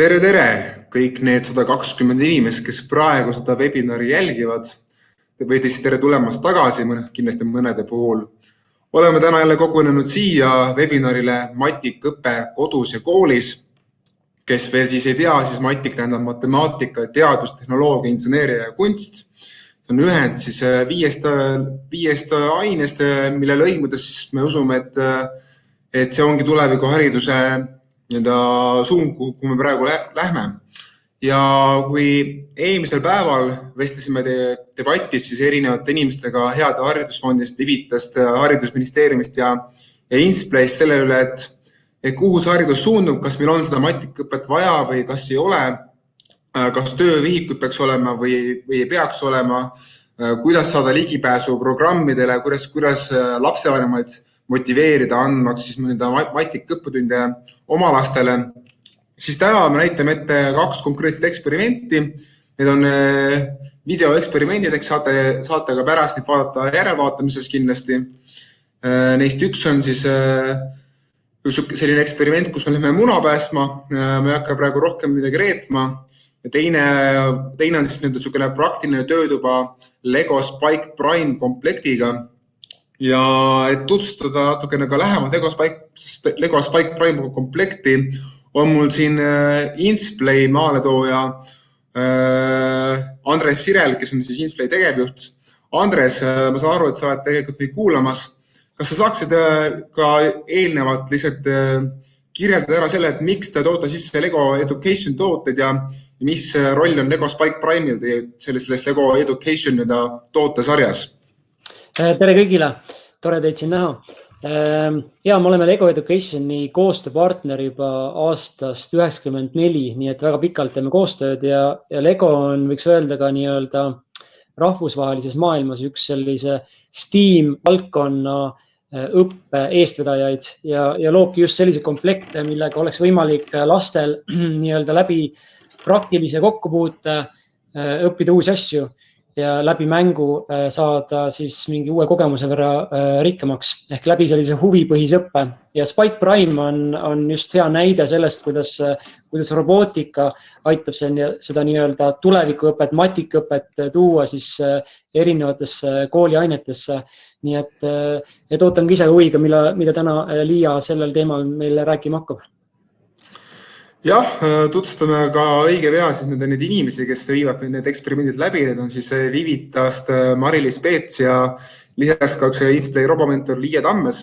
Tere, kõik need 120 inimest, kes praegu seda webinari jälgivad. Või siis tere tulemast tagasi, kindlasti mõnede puhul. Oleme täna jälle kogunenud siia webinarile Matikõpe kodus ja koolis. Kes veel siis ei tea, siis Matik tähendab matemaatika, teadus, tehnoloogia, inseneeria ja kunst. See on ühend siis viiest ainest, mille lõimudes siis me usume, et see ongi tuleviku hariduse suund, kuhu me praegu lähme. Ja kui eelmisel päeval vestlesime debatis siis erinevate inimestega Heade Haridusfondist, Vivitast, Haridusministeeriumist ja Insplayst selle üle, et kuhu see haridus suundub, kas meil on seda matikõpet vaja või kas ei ole, kas töövihik peaks olema või ei peaks olema, kuidas saada ligipääsu programmidele, kuidas lapsevanemaid motiveerida andmaks siis matikõppetunde oma lastele. Siis täna me näitame ette 2 konkreetset eksperimenti. Need on videoeksperimendid, saate ka pärast neid vaadata järelvaatamises kindlasti. Neist üks on siis selline eksperiment, kus me läheme muna päästma. Me ei hakka praegu rohkem midagi reetma. Ja teine on siis niisugune praktiline töötuba Lego Spike Prime komplektiga. Ja et tutvustada natukene ka lähemalt Lego Spike Prime komplekti, on mul siin Insplay maaletooja Andres Sirel, kes on siis Insplay tegevjuht. Andres, ma saan aru, et sa oled tegelikult meid kuulamas. Kas sa saaksid ka eelnevalt lihtsalt kirjeldada ära selle, et miks te toote sisse Lego Education tooted ja mis roll on Lego Spike Prime'il selles Lego Education tootesarjas? Tere kõigile, tore teid siin näha. Ja me oleme Lego Educationi koostööpartner juba aastast 94, nii et väga pikalt teeme koostööd ja Lego on, võiks öelda ka nii-öelda rahvusvahelises maailmas üks sellise STEAM valdkonna õppe eestvedajaid ja loobki just sellise komplekte, millega oleks võimalik lastel nii-öelda läbi praktilise kokkupuute õppida uusi asju ja läbi mängu saada siis mingi uue kogemuse võrra rikkamaks ehk läbi sellise huvipõhisõppe. Ja Spike Prime on just hea näide sellest, kuidas robootika aitab seda nii-öelda tulevikuõpet, matikõpet tuua siis erinevatesse kooliainetesse. Nii et ootan ise huviga, mida täna Liia sellel teemal meile rääkima hakkab. Jah, tutvustame ka õige pea siis need inimesi, kes viivad need eksperimendid läbi. Need on siis Vivitast Mari-Liis Peets ja lisaks ka üks Insplay robomentor Liia Tammes.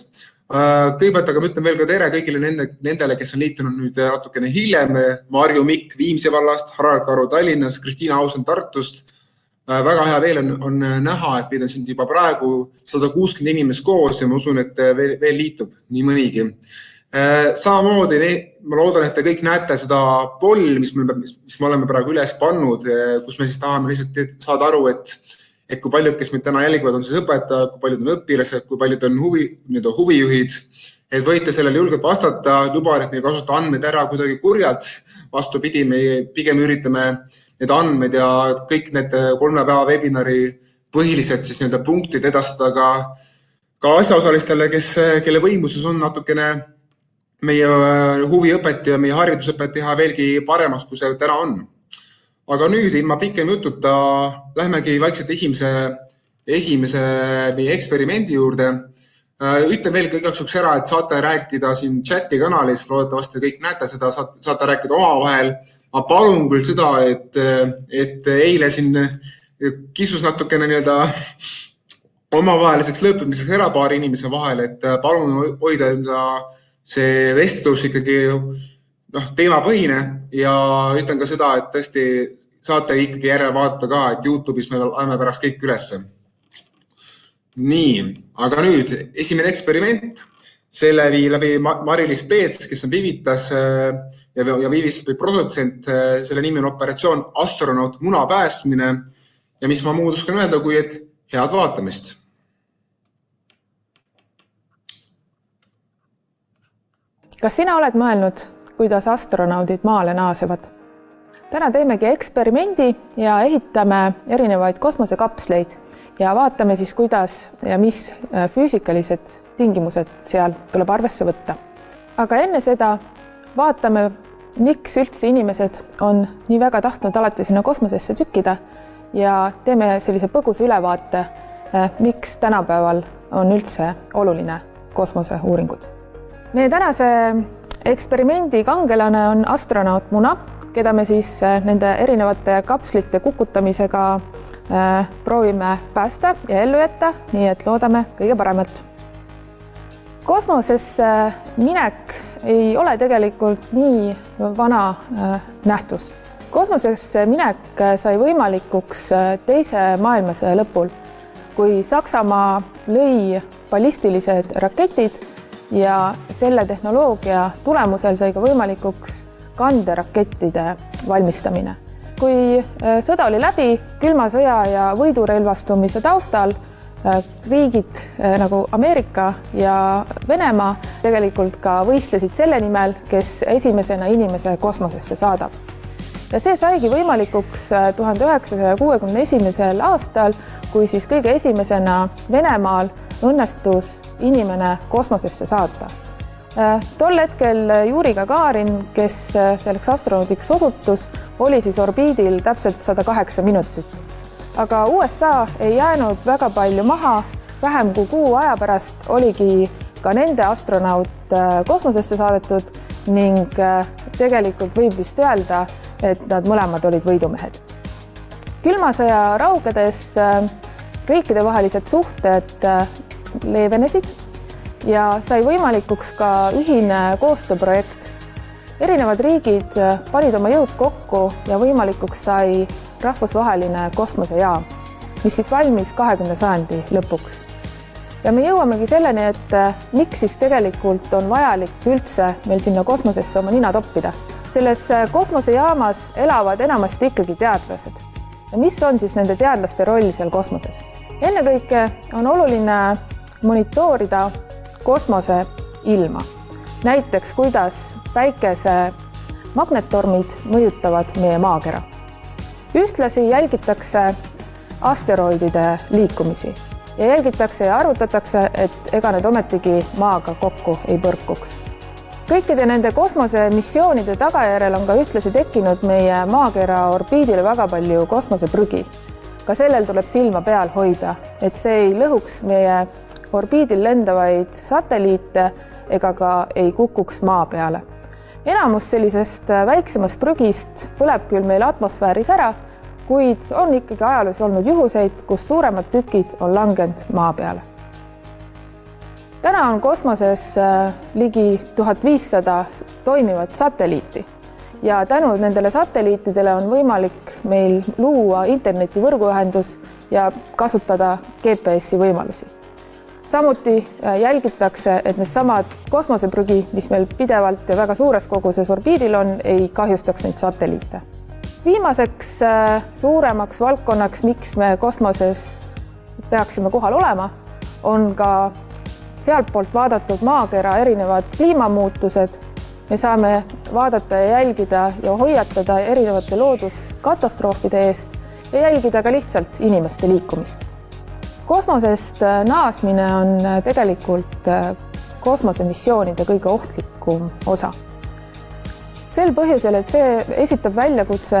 Kõigepealt aga ma ütlen veel ka tere kõigile nendele, kes on liitunud nüüd natukene hiljem. Marju Mikk Viimsi vallast, Harald Karu Tallinnas, Kristiina Ausen Tartust. Väga hea veel on näha, et meid on siin juba praegu 160 inimest koos ja ma usun, et veel liitub nii mõnigi. Samamoodi ma loodan, et te kõik näete seda polli, mis me oleme praegu üles pannud, kus me siis tahame lihtsalt saada aru, et kui paljud, kes meid täna jälgivad, on siis õpetajad, kui paljud on õpilased, kui paljud on huvijuhid. Et võite sellele julgelt vastata, luban, et me ei kasuta andmeid ära kuidagi kurjalt. Vastupidi, me pigem üritame need andmed ja kõik need 3 päeva webinari põhilised siis punktid edastada ka asjaosalistele, kelle võimuses on natukene meie huviõpet ja meie haridusõpet teha veelgi paremaks, kui see täna on. Aga nüüd ilma pikem jututa lähmegi vaikselt esimese meie eksperimendi juurde. Ütlen veel kõigaks ära, et saate rääkida siin chati kanalis, loodetavasti kõik näete seda, saate rääkida omavahel. Ma palun küll seda, et eile siin kisus natukene omavaheliseks lõppimiseks ära paari inimese vahel, et palun hoida see vestlus ikkagi teemapõhine ja ütlen ka seda, et tõesti saate ikkagi järele vaadata ka, et YouTube'is me oleme pärast kõik ülesse. Nii, aga nüüd esimene eksperiment, selle vii läbi Mari-Liis Peets, kes on Vivitas ja Vivist produtsent, selle nimi on operatsioon Astronaut muna päästmine ja mis ma muud oskan öelda, kui et head vaatamist. Kas sina oled mõelnud, kuidas astronaudid maale naasevad? Täna teemegi eksperimendi ja ehitame erinevaid kosmosekapsleid ja vaatame siis, kuidas ja mis füüsikalised tingimused seal tuleb arvesse võtta. Aga enne seda vaatame miks üldse inimesed on nii väga tahtnud alati sinna kosmosesse tükkida ja teeme sellise põgusa ülevaate, miks tänapäeval on üldse oluline kosmoseuuringud. Meie tänase eksperimendi kangelane on astronaut Muna, keda me siis nende erinevate kapslite kukutamisega proovime päästa ja ellu jätta, nii et loodame kõige paremat. Kosmosesse minek ei ole tegelikult nii vana nähtus. Kosmosesse minek sai võimalikuks teise maailmasõja lõpul, kui Saksamaa lõi ballistilised raketid ja selle tehnoloogia tulemusel sai ka võimalikuks kanderakettide valmistamine. Kui sõda oli läbi, külma sõja ja võidurelvastumise taustal, riigid nagu Ameerika ja Venemaa tegelikult ka võistlesid selle nimel, kes esimesena inimese kosmosesse saadab. Ja see saigi võimalikuks 1961. aastal, kui siis kõige esimesena Venemaal õnnestus inimene kosmosesse saata. Tol hetkel Juri Gagarin, kes selleks astronaudiks osutus, oli siis orbiidil täpselt 108 minutit. Aga USA ei jäänud väga palju maha, vähem kui kuu aja pärast oligi ka nende astronaut kosmosesse saadetud ning tegelikult võib vist öelda, et nad mõlemad olid võidumehed. Külma sõja raugedes riikidevahelised suhted leevenesid ja sai võimalikuks ka ühine koostööprojekt. Erinevad riigid panid oma jõud kokku ja võimalikuks sai rahvusvaheline kosmosejaam, mis siis valmis 20. sajandi lõpuks. Ja me jõuamegi selleni, et miks siis tegelikult on vajalik üldse meil sinna kosmosesse oma nina toppida. Selles kosmosejaamas elavad enamasti ikkagi teadlased. Ja mis on siis nende teadlaste roll seal kosmoses? Ennekõike on oluline monitoorida kosmose ilma. Näiteks, kuidas päikese magnettormid mõjutavad meie maakera. Ühtlasi jälgitakse asteroidide liikumisi ja jälgitakse ja arvutatakse, et ega need ometigi maaga kokku ei põrkuks. Kõikide nende kosmosemissioonide tagajärjel on ka ühtlasi tekkinud meie maakera orbiidile väga palju kosmoseprügi. Ka sellel tuleb silma peal hoida, et see ei lõhuks meie orbiidil lendavaid satelliite ega ka ei kukuks maa peale. Enamus sellisest väiksemast prügist põleb küll meil atmosfääris ära, kuid on ikkagi ajaloos olnud juhuseid, kus suuremad tükid on langenud maa peale. Täna on kosmoses ligi 1500 toimivat satelliiti ja tänu nendele satelliitidele on võimalik meil luua interneti võrguühendus ja kasutada GPS-i võimalusi. Samuti jälgitakse, et need samad kosmoseprügi, mis meil pidevalt ja väga suures koguses orbiidil on, ei kahjustaks neid satelliite. Viimaseks suuremaks valdkonnaks, miks me kosmoses peaksime kohal olema, on ka sealtpoolt vaadatud maakera erinevad kliimamuutused. Me saame vaadata ja jälgida ja hoiatada erinevate looduskatastroofide eest ja jälgida ka lihtsalt inimeste liikumist. Kosmosest naasmine on tegelikult kosmosemissioonide kõige ohtlikum osa. Sel põhjusel, et see esitab väljakutse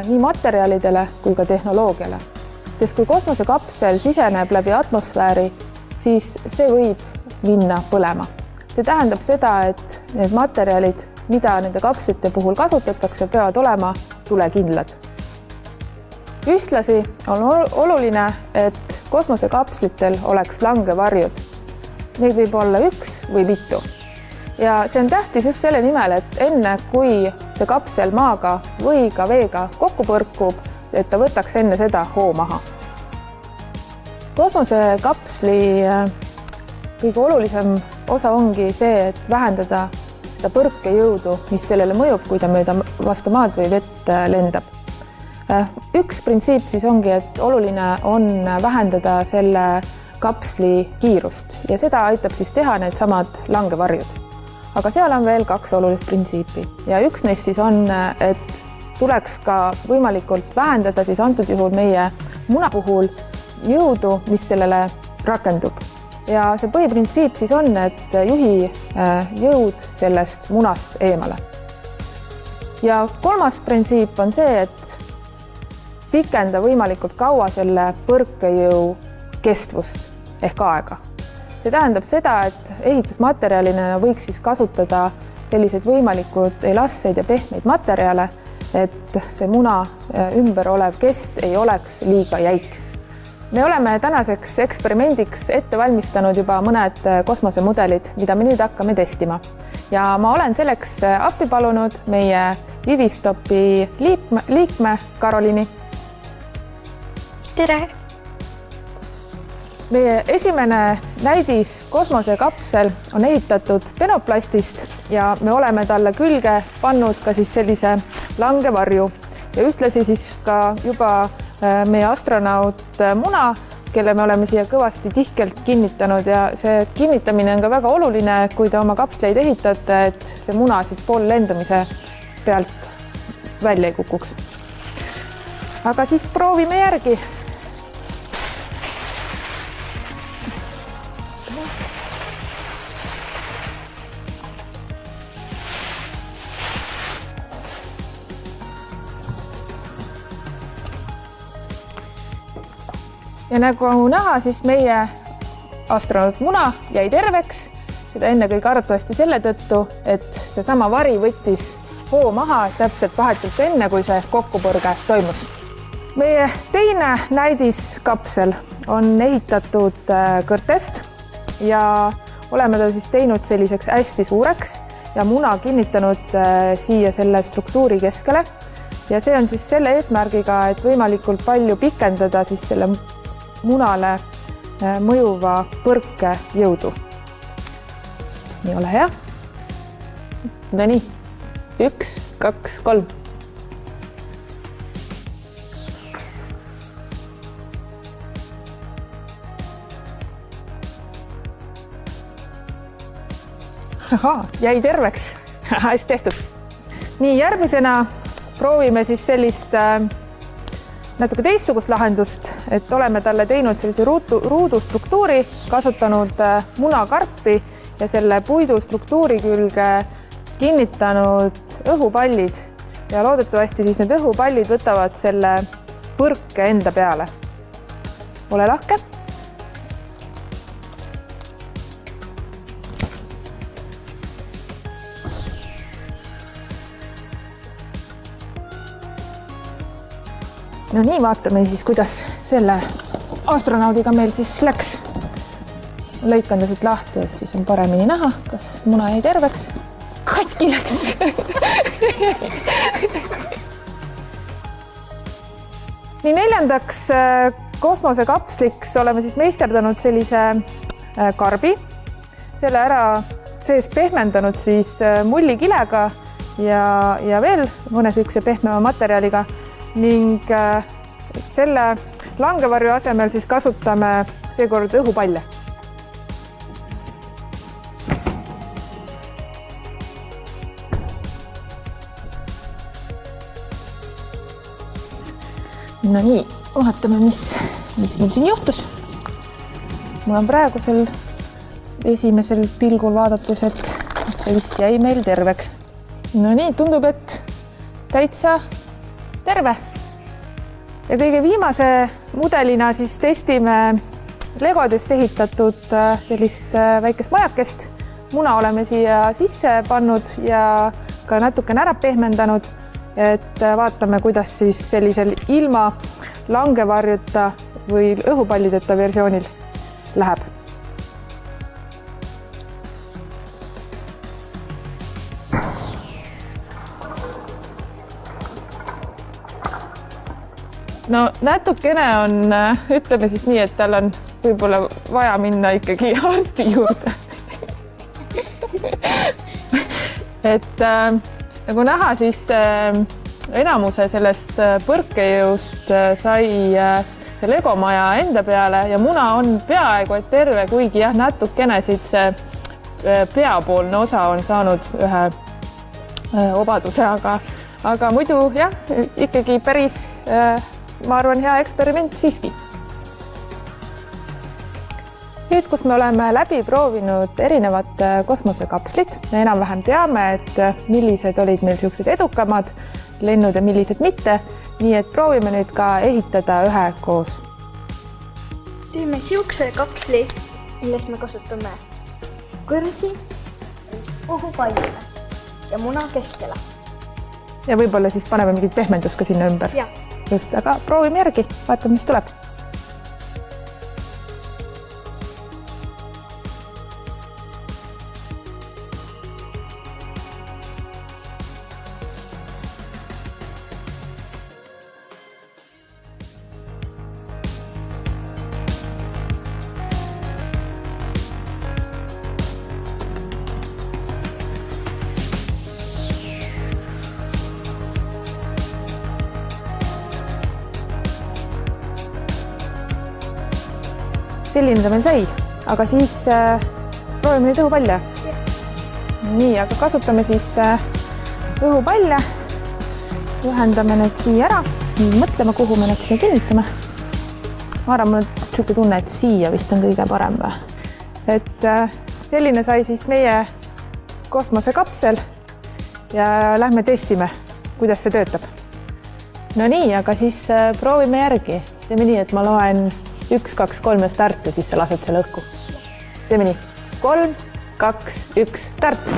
nii materjalidele kui ka tehnoloogiale. Sest kui kosmosekapsel siseneb läbi atmosfääri, siis see võib minna põlema. See tähendab seda, et need materjalid, mida nende kapslite puhul kasutatakse, peavad olema tulekindlad. Ühtlasi on oluline, et kosmosekapslitel oleks langevarjud. Neid võib olla üks või mitu. Ja see on tähtis just selle nimel, et enne kui see kapsel maaga või ka veega kokku põrkub, et ta võtaks enne seda hoo maha. Kosmosekapsli kõige olulisem osa ongi see, et vähendada seda põrkejõudu, mis sellele mõjub, kui ta mööda vastu maad või vett lendab. Üks printsiip siis ongi, et oluline on vähendada selle kapsli kiirust ja seda aitab siis teha need samad langevarjud. Aga seal on veel kaks olulist printsiipi ja üks neist siis on, et tuleks ka võimalikult vähendada siis antud juhul meie muna puhul jõudu, mis sellele rakendub. Ja see põhiprintsiip siis on, et juhi jõud sellest munast eemale. Ja kolmas printsiip on see, et pikenda võimalikult kaua selle põrkejõu kestvust ehk aega. See tähendab seda, et ehitusmaterjalina võiks siis kasutada selliseid võimalikud elasseid ja pehmeid materjale, et see muna ümber olev kest ei oleks liiga jäik. Me oleme tänaseks eksperimendiks ette valmistanud juba mõned kosmosemudelid, mida me nüüd hakkame testima. Ja ma olen selleks appi palunud meie Vivistopi liikme Karoliini. Tere! Meie esimene näidis kosmosekapsel on ehitatud penoplastist ja me oleme talle külge pannud ka siis sellise langevarju ja ühtlasi siis ka juba meie astronaut Muna, kelle me oleme siia kõvasti tihkelt kinnitanud ja see kinnitamine on ka väga oluline, kui te oma kapsleid ehitate, et see muna siit pool lendamise pealt välja ei kukuks. Aga siis proovime järgi. Ja nagu näha, siis meie astronaut Muna jäi terveks, seda enne kõik arvatavasti selle tõttu, et see sama vari võttis hoo maha täpselt vahetult enne, kui see kokkupõrge toimus. Meie teine näidiskapsel on ehitatud kõrtest ja oleme ta siis teinud selliseks hästi suureks ja Muna kinnitanud siia selle struktuuri keskele. Ja see on siis selle eesmärgiga, et võimalikult palju pikendada siis selle munale mõjuva põrke jõudu. Nii, ole hea. No nii. 1, 2, 3. Ahaa, jäi terveks. Hästi tehtud. Nii, järgmisena proovime siis sellist natuke teistsugust lahendust, et oleme talle teinud sellise ruudustruktuuri, kasutanud munakarpi ja selle puidustruktuuri külge kinnitanud õhupallid ja loodetavasti siis need õhupallid võtavad selle põrke enda peale. Ole lahke. No nii, vaatame siis, kuidas selle astronaudiga meil siis läks. Lõikan ta siit lahti, et siis on paremini näha, kas muna jäi terveks. Katki läks! Nii, neljandaks kosmosekapsliks oleme siis meisterdanud sellise karbi. Selle ära sees pehmendanud siis mullikilega ja veel mõne sihukese pehmema materjaliga. Ning selle langevarju asemel siis kasutame seekord õhupalle. No nii, vaatame, mis meil siin juhtus. Mul on praegusel esimesel pilgul vaadates, et see vist jäi meil terveks. No nii, tundub, et täitsa terve. Ja kõige viimase mudelina siis testime legodest ehitatud sellist väikest majakest. Muna oleme siia sisse pannud ja ka natukene ära pehmendanud, et vaatame, kuidas siis sellisel ilma langevarjuta või õhupallideta versioonil läheb. No natukene on, ütleme siis nii, et tal on võib-olla vaja minna ikkagi arsti juurde. Et nagu näha, siis enamuse sellest põrkejõust sai see legomaja enda peale ja muna on peaaegu et terve, kuigi jah, natukene siit see peapoolne osa on saanud ühe obaduse, aga muidu jah, ikkagi päris ma arvan, hea eksperiment siiski. Nüüd, kus me oleme läbi proovinud erinevad kosmosekapslid, me enam-vähem teame, et millised olid meil niisugused edukamad lennud ja millised mitte, nii et proovime nüüd ka ehitada ühe koos. Teeme niisuguse kapsli, milles me kasutame kõrsi, õhupalle ja muna keskele. Ja võib-olla siis paneme mingit pehmendust ka sinna ümber. Ja. Just, aga proovime järgi, vaatame, mis tuleb. Selline ta meil sai, aga siis proovime nüüd õhupalle. Nii, aga kasutame siis õhupalle. Ühendame need siia ära. Mõtleme, kuhu me need siia kinnitame. Ma arvan, mul on niisugune tunne, et siia vist on kõige parem. Et selline sai siis meie kosmosekapsel ja lähme testime, kuidas see töötab. No nii, aga siis proovime järgi. Teeme nii, et ma loen 1, 2, 3 start ja siis sa lased selle õhku. Teeme nii. 3, 2, 1, start.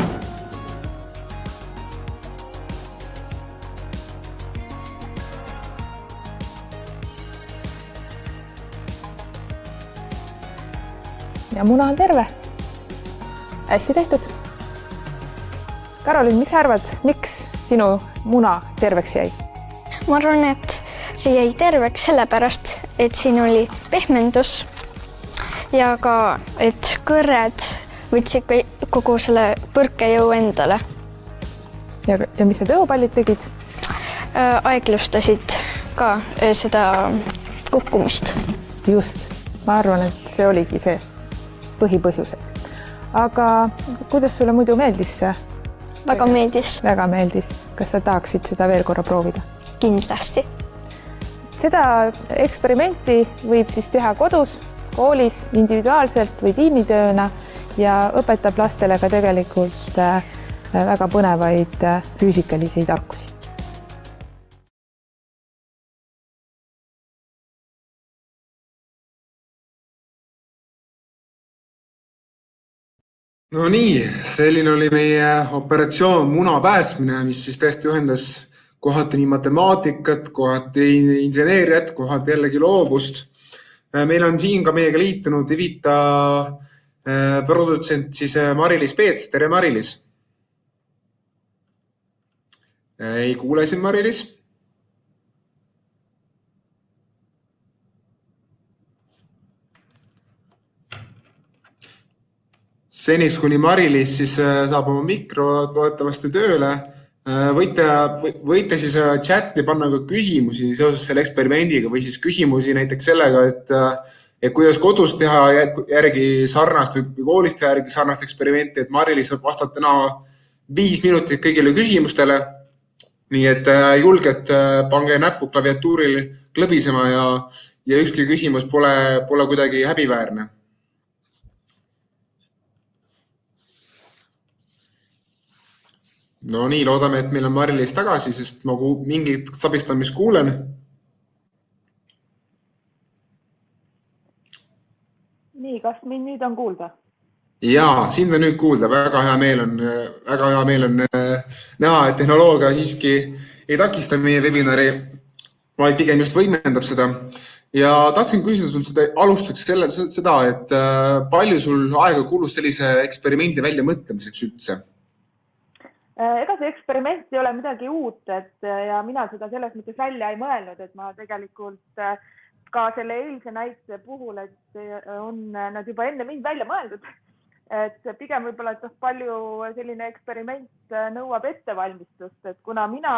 Ja muna on terve. Hästi tehtud. Karolin, mis arvad, miks sinu muna terveks jäi? Ma arvan, et see jäi terveks sellepärast, et siin oli pehmendus ja ka, et kõrred võtsid kogu selle põrkejõu endale. Ja mis need õhupallid tegid? Aeglustasid ka seda kukkumist. Just, ma arvan, et see oligi see põhipõhjused. Aga kuidas sulle muidu meeldis see? Väga meeldis. Väga meeldis. Kas sa tahaksid seda veel korra proovida? Kindlasti. Seda eksperimenti võib siis teha kodus, koolis, individuaalselt või tiimitööna ja õpetab lastele ka tegelikult väga põnevaid füüsikalisi tarkusi. No nii, selline oli meie operatsioon muna pääsmine, mis siis tõesti ühendas kohati nii matemaatikat, kohati inseneeriat, kohati jällegi loovust. Meil on siin ka meiega liitunud Evita produtsent siis Mari-Liis Peets. Tere, Mari-Liis! Ei kuule siin, Mari-Liis? Seniks, kuni Mari-Liis siis saab oma mikro loetavasti tööle, võite siis chati panna ka küsimusi seoses selle eksperimendiga või siis küsimusi näiteks sellega, et kuidas kodus teha järgi sarnast või koolis teha järgi sarnast eksperimenti, et Mari-Liis saab vastata täna 5 minutit kõigile küsimustele. Nii et julged pange näppu klaviatuuril klõbisema ja ükski küsimus pole kuidagi häbiväärne. No nii, loodame, et meil on Mari-Liis tagasi, sest ma mingit sabistamist kuulen. Nii, kas mind nüüd on kuulda? Jaa, sind on nüüd kuulda. Väga hea meel on näha, et tehnoloogia siiski ei takista meie webinari, vaid pigem just võimendab seda. Ja tahtsin küsida sul seda alustuseks seda, et palju sul aega kulus sellise eksperimendi välja mõtlemiseks üldse? Ega see eksperiment ei ole midagi uut, ja mina seda selles mõttes välja ei mõelnud, et ma tegelikult ka selle eilse näite puhul, et on nad juba enne mind välja mõeldud. Et pigem võib-olla, et palju selline eksperiment nõuab ettevalmistust, et kuna mina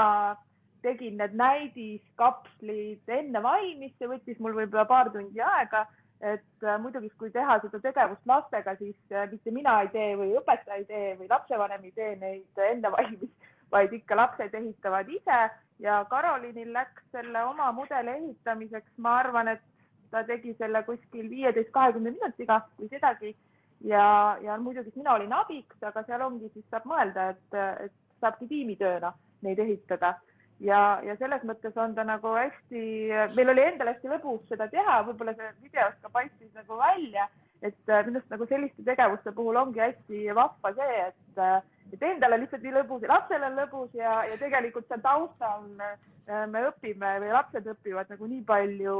tegin need näidiskapslid enne valmis, see võttis mul võib-olla paar tundi aega, et muidugi, kui teha seda tegevust lastega, siis mitte mina ei tee või õpetaja ei tee või lapsevanem ei tee neid enne valmis, vaid ikka lapsed ehitavad ise ja Karolinil läks selle oma mudeli ehitamiseks, ma arvan, et ta tegi selle kuskil 15-20 minutiga, kui sedagi. Ja muidugi mina olin abiks, aga seal ongi siis saab mõelda, et saabki tiimitööna neid ehitada. Ja selles mõttes on ta nagu hästi, meil oli endal hästi lõbus seda teha, võib-olla see videos ka paistis nagu välja, et minust nagu selliste tegevuste puhul ongi hästi vahva see, et endal on lihtsalt nii lõbus ja lapsel on lõbus ja tegelikult seal taustal me õpime või lapsed õpivad nagu nii palju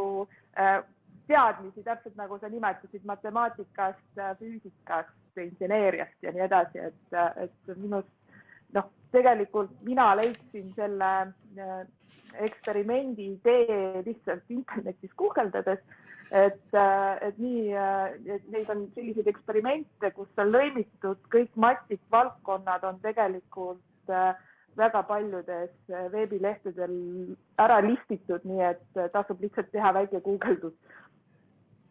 teadmisi, täpselt nagu sa nimetasid matemaatikast, füüsikast, inseneeriast ja nii edasi, et minust tegelikult mina leidsin selle eksperimendi idee lihtsalt internetis guugeldades, et neid on selliseid eksperimente, kus on lõimitud kõik matikvaldkonnad on tegelikult väga paljudes veebilehtedel ära listitud, nii et tasub lihtsalt teha väike guugeldus.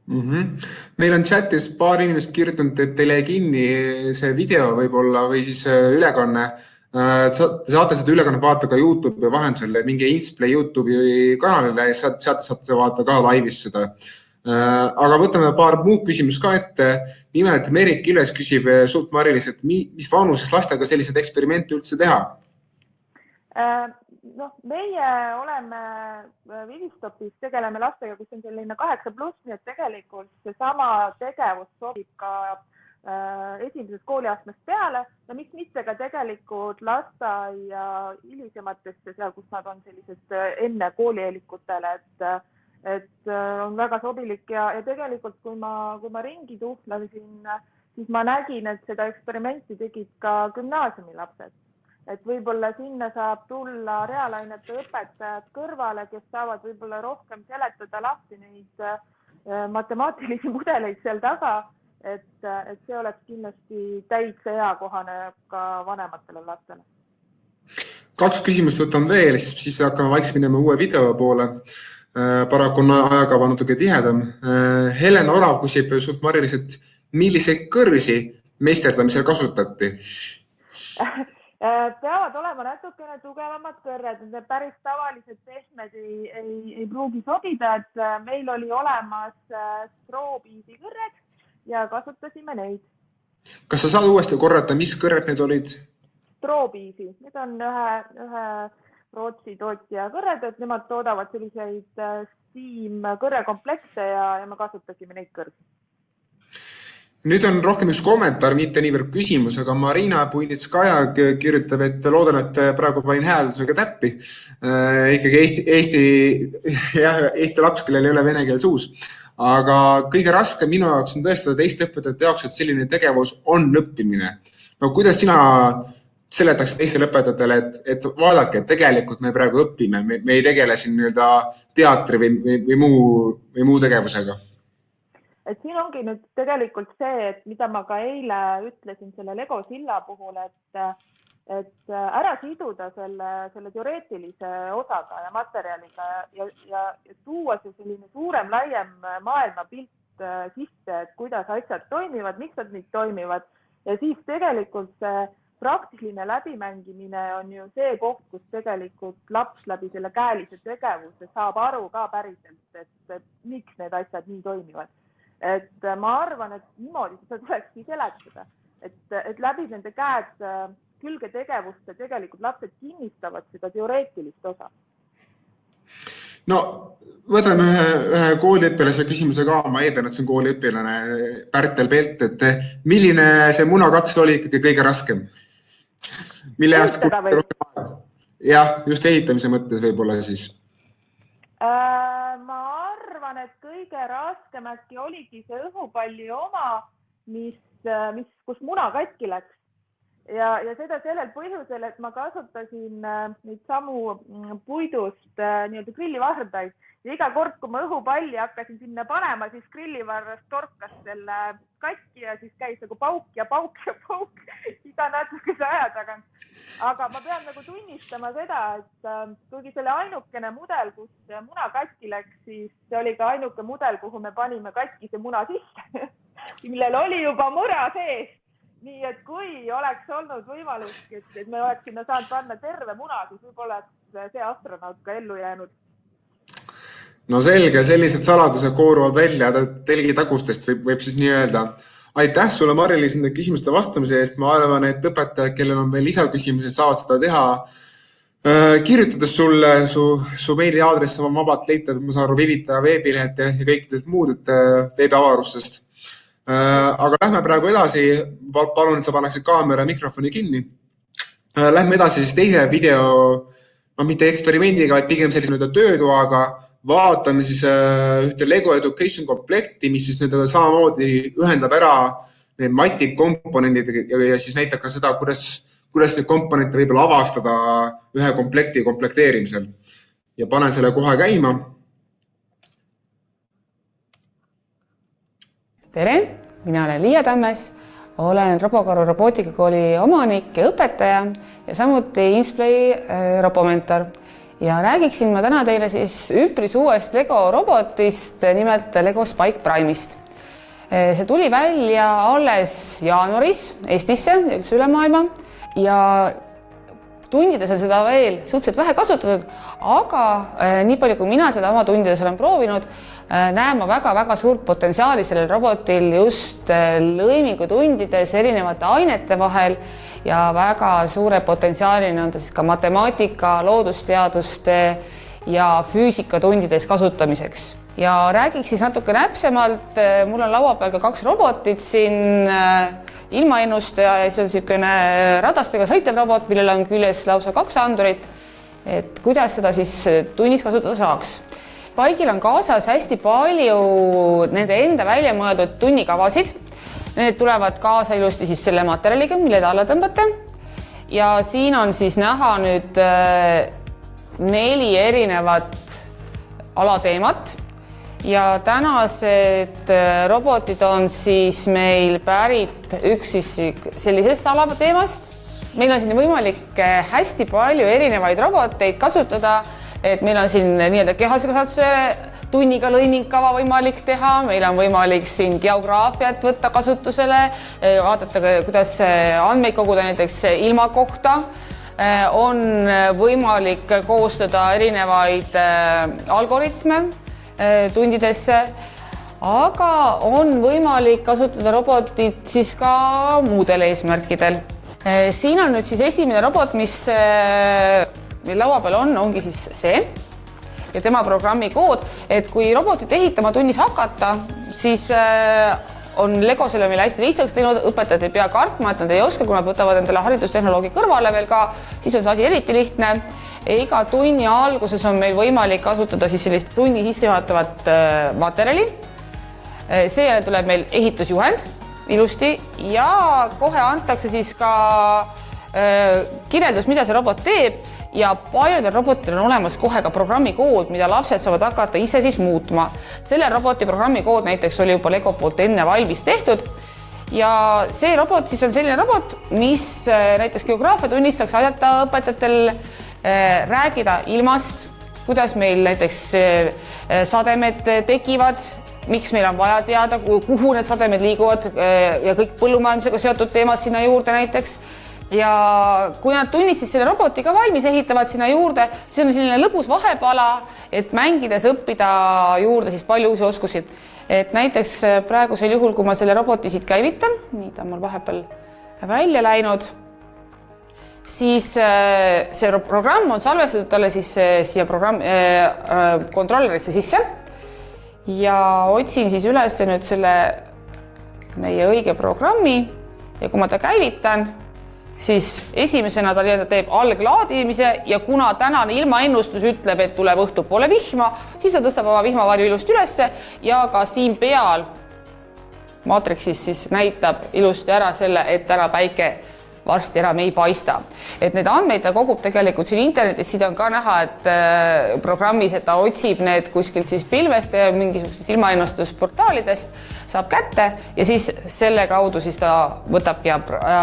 Meil on chatis paar inimest kirjutanud, et teil jäi kinni see video võib-olla või siis ülekanne. Te saate seda ülekannet vaadata ka YouTube'i vahendusel, mingi Insplay YouTube'i kanalile ja sealt saate vaadata ka laivis seda. Aga võtame paar muud küsimust ka ette. Nimelt Merit Kilves küsib sult Mari-Liis, et mis vanuses lastega sellised eksperimente üldse teha? Meie oleme Vivistopis, tegeleme lastega, kus on selline 8+, nii et tegelikult seesama tegevus sobib ka esimesest kooliastmest peale ja miks mitte ka tegelikult lasteaia hilisematesse seal, kus nad on sellised enne koolieelikutele, et on väga sobilik ja tegelikult kui ma ringi tuhlesin, siis ma nägin, et seda eksperimenti tegid ka gümnaasiumilapsed. Et võib-olla sinna saab tulla reaalainete õpetajad kõrvale, kes saavad võib-olla rohkem seletada lahti neid matemaatilisi mudeleid seal taga, et see oleks kindlasti täitsa eakohane ka vanematele lastele. 2 küsimust võtan veel, siis hakkame vaikselt minema uue video poole. Paraku on ajakava natuke tihedam. Helen Orav küsib sult Mari-Liis, et milliseid kõrsi meisterdamisel kasutati? Peavad olema natukene tugevamad kõrred, need päris tavalised pehmed ei pruugi sobida, et meil oli olemas stroobiisi kõrred ja kasutasime neid. Kas sa saad uuesti korrata, mis kõrred need olid? Stroobiisi, need on ühe Rootsi tootja kõrred, et nemad toodavad selliseid Steam kõrrekomplekse ja me kasutasime neid kõrsi. Nüüd on rohkem üks kommentaar, mitte niivõrd küsimus, aga Marina Puinitskaja kirjutab, et loodan, et praegu panin hääldusega täppi. Ikkagi Eesti laps, kellel ei ole vene keel suus. Aga kõige raskem minu jaoks on tõestada teiste õpetajate jaoks, et selline tegevus on õppimine. No kuidas sina seletaks teistele õpetajatele, et vaadake, et tegelikult me praegu õpime, me ei tegele siin teatri või muu tegevusega? Et siin ongi nüüd tegelikult see, et mida ma ka eile ütlesin selle Lego silla puhul, et ära siduda selle teoreetilise osaga ja materjaliga ja tuua see selline suurem, laiem maailmapilt sisse, et kuidas asjad toimivad, miks nad nii toimivad ja siis tegelikult see praktiline läbimängimine on ju see koht, kus tegelikult laps läbi selle käelise tegevuse saab aru ka päriselt, et miks need asjad nii toimivad. Et ma arvan, et niimoodi seda tulekski seletada, et läbi nende käed külge tegevuste tegelikult lapsed kinnistavad seda teoreetilist osa. No, võtame ühe kooliõpilase küsimuse ka, ma eeldan, et see on kooliõpilane Pärtel Pelt, et milline see munakatse oli ikkagi kõige raskem? Ehitada või? Jah, just ehitamise mõttes võib-olla siis. Ma arvan, et kõige raskem äkki oligi see õhupalli oma, kus muna katki läks. Ja seda sellel põhjusel, et ma kasutasin neid samu puidust nii-öelda grillivardaid ja iga kord, kui ma õhupalli hakkasin sinna panema, siis grillivarrast torkas selle katki ja siis käis nagu pauk ja pauk ja pauk iga natukese aja tagant. Aga ma pean nagu tunnistama seda, et kuigi selle ainukene mudel, kus muna katki läks, siis see oli ka ainuke mudel, kuhu me panime katkise muna sisse, millel oli juba mura sees. Nii et kui oleks olnud võimalus, et me oleksime saanud panna terve muna, siis võib-olla see astronaut ka ellu jäänud. No selge, sellised saladused kooruvad välja telgi tagustest võib siis nii öelda. Aitäh sulle, Mari-Liis, nende küsimuste vastamise eest. Ma arvan, et õpetajad, kellel on veel lisaküsimusi, saavad seda teha. Kirjutades sulle su meili aadress on vabalt leitav, ma saan aru, Vivitaja veebilehelt ja kõikidelt muud veebiavarustest. Aga lähme praegu edasi. Palun, et sa paneksid kaamera ja mikrofoni kinni. Lähme edasi siis teise video, mitte eksperimendiga, vaid pigem sellise töötoaga. Vaatame siis ühte Lego Education komplekti, mis siis samamoodi ühendab ära need matik komponendid ja siis näitab ka seda, kuidas neid komponente võib avastada ühe komplekti komplekteerimisel. Ja panen selle kohe käima. Tere, mina olen Liia Tammes, olen Robokaru robootikakooli omanik ja õpetaja ja samuti Insplay robomentor. Ja räägiksin ma täna teile siis üpris uuest Lego robotist, nimelt Lego Spike Prime'ist. See tuli välja alles jaanuaris Eestisse, üldse üle maailma ja tundides on seda veel suhteliselt vähe kasutatud, aga nii palju, kui mina seda oma tundides olen proovinud, näen ma väga suurt potentsiaali sellel robotil just lõimingutundides erinevate ainete vahel ja väga suure potentsiaalina on ta siis ka matemaatika, loodusteaduste ja füüsikatundides kasutamiseks. Ja räägiks siis natuke täpsemalt, mul on laua peal ka 2 robotit siin, ilmaennustaja ja see on niisugune radastega sõitev robot, millel on küljes lausa 2 andurit, et kuidas seda siis tunnis kasutada saaks. Spike'il on kaasas hästi palju nende enda välja mõeldud tunnikavasid. Need tulevad kaasa ilusti siis selle materjaliga, mille te alla tõmbate. Ja siin on siis näha nüüd 4 erinevat alateemat. Ja tänased robotid on siis meil pärit üks siis sellisest alateemast. Meil on siin võimalik hästi palju erinevaid roboteid kasutada, et meil on siin nii-öelda kehase kasvatuse tunniga lõimingkava võimalik teha, meil on võimalik siin geograafiat võtta kasutusele, vaadata, kuidas andmeid koguda näiteks ilma kohta, on võimalik koostada erinevaid algoritme tundidesse, aga on võimalik kasutada robotit siis ka muudel eesmärkidel. Siin on nüüd siis esimene robot, mis meil laua peal ongi siis see ja tema programmi kood, et kui robotit ehitama tunnis hakata, siis on Lego selle meile hästi lihtsaks teinud, õpetajad ei pea kartma, et nad ei oska, kui nad võtavad endale haridustehnoloogi kõrvale veel ka, siis on see asi eriti lihtne. Iga tunni alguses on meil võimalik kasutada siis sellist tunni sissejuhatavat materjali. Seejärel tuleb meil ehitusjuhend ilusti ja kohe antakse siis ka kirjeldus, mida see robot teeb ja paljudel robotil on olemas kohe ka programmi kood, mida lapsed saavad hakata ise siis muutma. Selle roboti programmi kood näiteks oli juba Lego poolt enne valmis tehtud ja see robot siis on selline robot, mis näiteks geograafiatunnis saaks aidata õpetajatel räägida ilmast, kuidas meil näiteks sademed tekivad, miks meil on vaja teada, kuhu need sademed liiguvad ja kõik põllumajandusega seotud teemad sinna juurde näiteks. Ja kui nad tunnis siis selle robotiga valmis ehitavad sinna juurde, siis on selline lõbus vahepala, et mängides õppida juurde siis palju uusi oskusi. Et näiteks praegusel juhul, kui ma selle roboti siit käivitan, nii ta on mul vahepeal välja läinud, siis see programm on salvestatud talle siis siia kontrollerisse sisse ja otsin siis üles nüüd selle meie õige programmi ja kui ma ta käivitan, siis esimesena ta teeb alglaadimise ja kuna tänane ilmaennustus ütleb, et tuleb õhtupoole vihma, siis ta tõstab oma vihmavarju ilusti ülesse ja ka siin peal maatriksis siis näitab ilusti ära selle, et täna päike varsti enam ei paista. Et need andmeid ta kogub tegelikult siin internetis, siin on ka näha, et programmis, et ta otsib need kuskilt siis pilvest ja mingisugustest ilmaennustusportaalidest, saab kätte ja siis selle kaudu siis ta võtabki ja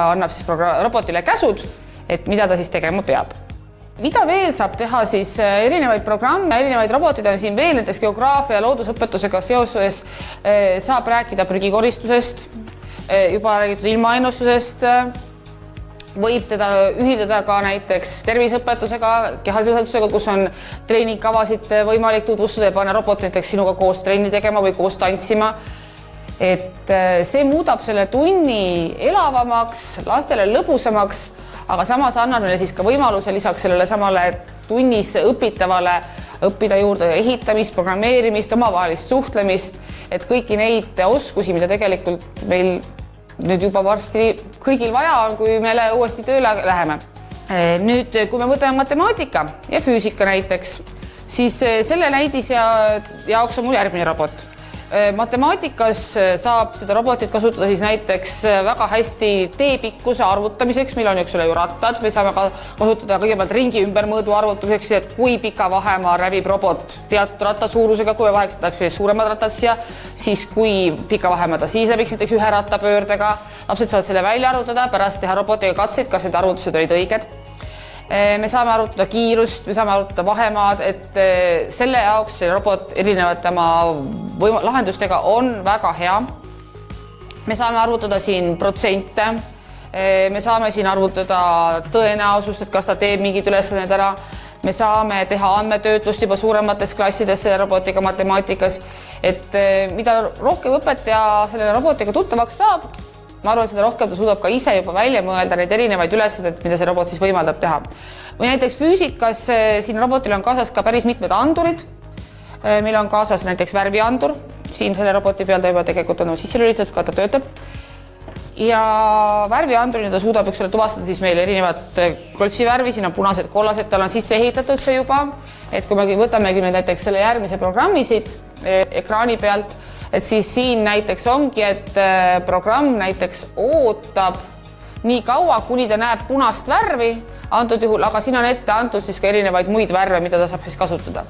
annab siis robotile käsud, et mida ta siis tegema peab. Mida veel saab teha siis erinevaid programme, erinevaid robotid on siin veel, näiteks geograafia ja loodusõpetusega seoses saab rääkida prügikoristusest, juba räägitud ilmaennustusest, võib teda ühildada ka näiteks terviseõpetusega, kehalise kasvatusega, kus on treeningkavasid võimalik tutvustada ja panna robot näiteks sinuga koos trenni tegema või koos tantsima. Et see muudab selle tunni elavamaks, lastele lõbusamaks, aga samas annab neile siis ka võimaluse lisaks sellele samale tunnis õpitavale õppida juurde ehitamist, programmeerimist, omavahelist suhtlemist, et kõiki neid oskusi, mida tegelikult meil nüüd juba varsti kõigil vaja on, kui me uuesti tööle läheme. Nüüd, kui me võtame matemaatika ja füüsika näiteks, siis selle näidise jaoks on mul järgmine robot. Matemaatikas saab seda robotit kasutada siis näiteks väga hästi teepikkuse arvutamiseks, meil on ju rattad, me saame kasutada kõigepealt ringi ümbermõõdu arvutamiseks, et kui pika vahemaa rävib robot teatud ratta suurusega, kui me vaheks suuremad rattad siia, siis kui pika vahemaa ta siis läbiks näiteks ühe rattapöördega. Lapsed saavad selle välja arvutada, pärast teha robotiga katseid, kas need arvutused olid õiged. Me saame arutada kiirust, me saame arutada vahemaad, et selle jaoks see robot erinevate oma lahendustega on väga hea. Me saame arvutada siin protsente, me saame siin arvutada tõenäosust, et kas ta teeb mingid ülesanded ära. Me saame teha andmetöötlust juba suuremates klassides selle robotiga matemaatikas, et mida rohkem õpetaja selle robotiga tuttavaks saab, ma arvan, seda rohkem ta suudab ka ise juba välja mõelda neid erinevaid ülesandeid, mida see robot siis võimaldab teha. Või näiteks füüsikas siin robotil on kaasas ka päris mitmed andurid. Meil on kaasas näiteks värviandur. Siin selle roboti peal ta juba tegelikult on sisse lülitatud, ka ta töötab. Ja värviandurina ta suudab tuvastada siis meil erinevat klotsi värvi, siin on punased, kollased, tal on sisse ehitatud see juba. Et kui me võtamegi näiteks selle järgmise programmi siit ekraani pealt, et siis siin näiteks ongi, et programm näiteks ootab nii kaua, kuni ta näeb punast värvi antud juhul, aga siin on ette antud siis ka erinevaid muid värve, mida ta saab siis kasutada.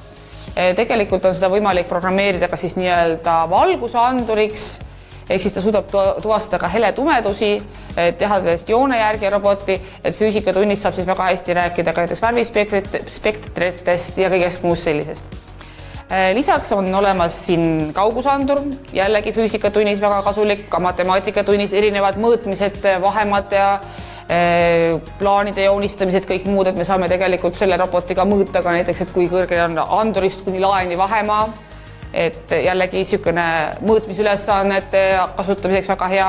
Tegelikult on seda võimalik programmeerida ka siis nii-öelda valgusanduriks, ehk siis ta suudab tuvastada ka hele-tumedusi, teha joone järgi roboti, et füüsikatunnis saab siis väga hästi rääkida ka näiteks värvispektritest ja kõigest muust sellisest. Lisaks on olemas siin kaugusandur, jällegi füüsikatunnis väga kasulik, ka matemaatikatunnis erinevad mõõtmised, vahemad ja plaanide joonistamised, kõik muud, et me saame tegelikult selle robotiga mõõta ka näiteks, et kui kõrge on andurist kuni laeni vahemaa, et jällegi niisugune mõõtmisülesannete kasutamiseks väga hea.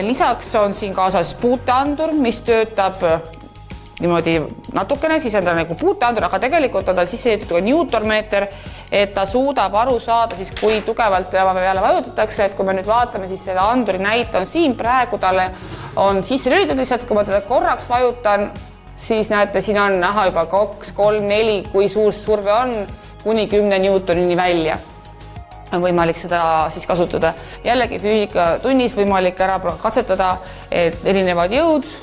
Lisaks on siin kaasas puuteandur, mis töötab niimoodi natukene, siis on ta nagu puuteandur, aga tegelikult on ta sisse ehitatud ka Newtonmeeter, et ta suudab aru saada siis, kui tugevalt peale vajutatakse, et kui me nüüd vaatame, siis selle anduri näite on siin praegu, talle on sisse lülitatud lihtsalt, kui ma teda korraks vajutan, siis näete, siin on näha juba 2, 3, 4, kui suur surve on, kuni 10 Newtonini välja. On võimalik seda siis kasutada. Jällegi füüsikatunnis võimalik ära katsetada, et erinevad jõud,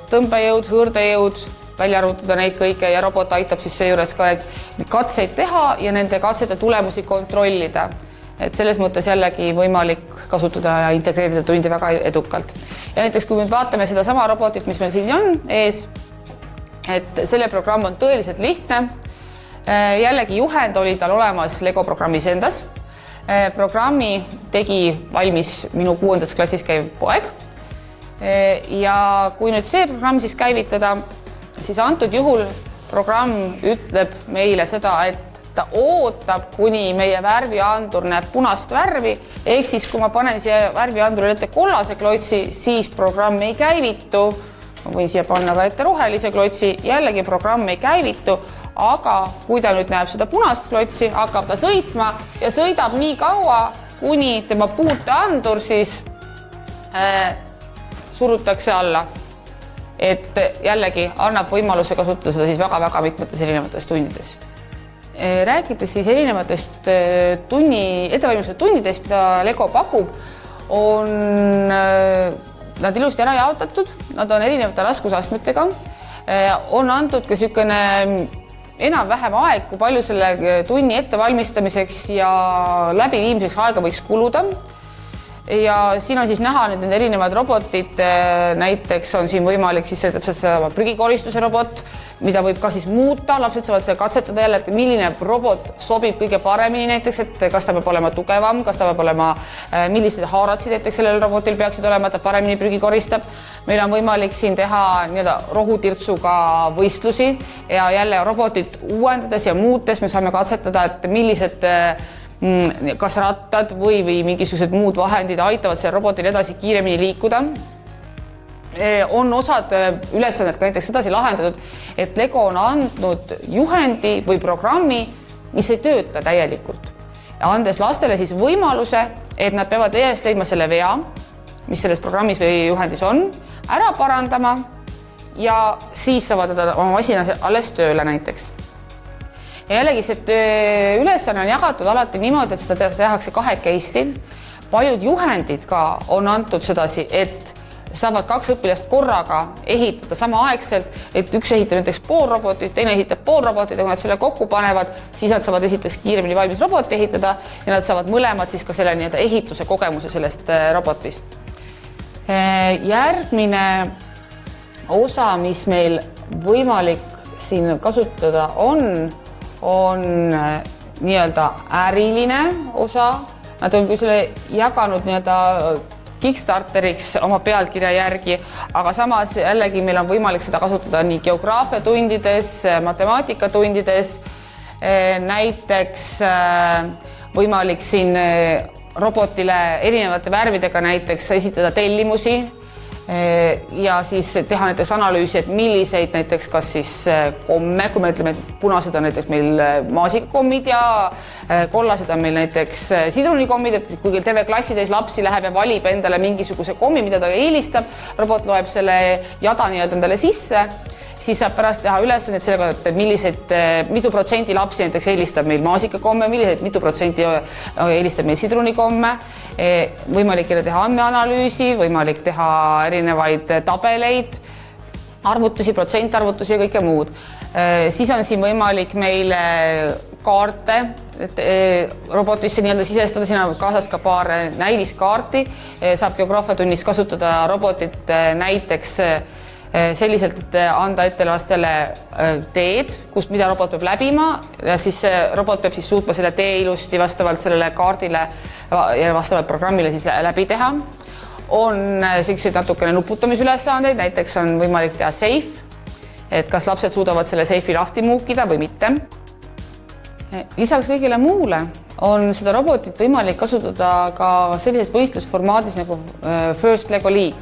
tõmbejõud, hõõrdejõud, välja arvutada neid kõike ja robot aitab siis seejuures ka katseid teha ja nende katsete tulemusi kontrollida. Et selles mõttes jällegi võimalik kasutada ja integreerida tundi väga edukalt. Ja näiteks kui me vaatame seda sama robotit, mis meil siin on ees, et selle programm on tõeliselt lihtne. Jällegi juhend oli tal olemas Lego programmis endas. Programmi tegi valmis minu 6. klassis käiv poeg. Ja kui nüüd see programm siis käivitada, siis antud juhul programm ütleb meile seda, et ta ootab, kuni meie värviandur näeb punast värvi, ehk siis kui ma panen siia värvianduril ette kollase klotsi, siis programm ei käivitu. Ma võin siia panna ka ette rohelise klotsi, jällegi programm ei käivitu, aga kui ta nüüd näeb seda punast klotsi, hakkab ta sõitma ja sõidab nii kaua, kuni tema puuteandur siis surutakse alla, et jällegi annab võimaluse kasutada seda siis väga-väga mitmetes erinevates tundides. Rääkides siis erinevatest ettevalmistatud tundidest, mida Lego pakub, on nad ilusti ära jaotatud, nad on erinevate raskusastmetega, on antud ka niisugune enam-vähem aeg, kui palju selle tunni ettevalmistamiseks ja läbiviimiseks aega võiks kuluda. Ja siin on siis näha need erinevad robotid, näiteks on siin võimalik siis täpselt seda prügikoristuse robot, mida võib ka siis muuta, lapsed saavad seda katsetada jälle, et milline robot sobib kõige paremini näiteks, et kas ta peab olema tugevam, kas ta peab olema, millised haaratsid näiteks sellel robotil peaksid olema, et ta paremini prügi koristab. Meil on võimalik siin teha rohutirtsuga võistlusi ja jälle robotit uuendades ja muutes me saame katsetada, et millised kas rattad või mingisugused muud vahendid aitavad selle robotil edasi kiiremini liikuda. On osad ülesanded ka näiteks sedasi lahendatud, et Lego on andnud juhendi või programmi, mis ei tööta täielikult. Ja andes lastele siis võimaluse, et nad peavad eest leidma selle vea, mis selles programmis või juhendis on, ära parandama ja siis saavad oma masina alles tööle näiteks. Ja jällegi see ülesanne on jagatud alati niimoodi, et seda tehakse kahekesti. Paljud juhendid ka on antud sedasi, et saavad 2 õpilast korraga ehitada samaaegselt, et üks ehitab näiteks pool robotit, teine ehitab pool robotit ja kui nad selle kokku panevad, siis nad saavad esiteks kiiremini valmis roboti ehitada ja nad saavad mõlemad siis ka selle ehituse kogemuse sellest robotist. Järgmine osa, mis meil võimalik siin kasutada on äriline osa. Nad on küll selle jaganud Kickstarteriks oma pealkirja järgi, aga samas jällegi meil on võimalik seda kasutada nii geograafiatundides, matemaatikatundides, näiteks võimalik siin robotile erinevate värvidega näiteks esitada tellimusi ja siis teha näiteks analüüsi, et milliseid näiteks kas siis komme, kui me ütleme, et punased on näiteks meil maasikakommid ja kollased on meil näiteks sidrunikommid, et kui terve klassitäis lapsi läheb ja valib endale mingisuguse kommi, mida ta eelistab, robot loeb selle jada endale sisse, siis saab pärast teha ülesannet selle kohta, et mitu protsenti lapsi näiteks eelistab meil maasikakomme, mitu protsenti eelistab meil sidrunikomme, võimalik teha andmeanalüüsi, võimalik teha erinevaid tabeleid, arvutusi, protsentarvutusi ja kõike muud. Siis on siin võimalik meile kaarte robotisse sisestada, siin on kaasas ka paar näidiskaarti, saab geograafiatunnis kasutada robotit näiteks selliselt, et anda ette lastele teed, mida robot peab läbima ja siis robot peab siis suutma selle tee ilusti vastavalt sellele kaardile ja vastavalt programmile siis läbi teha. On selliseid natukene nuputamisülesandeid, näiteks on võimalik teha safe, et kas lapsed suudavad selle safe'i lahti muukida või mitte. Lisaks kõigile muule on seda robotit võimalik kasutada ka sellises võistlusformaadis nagu First Lego League.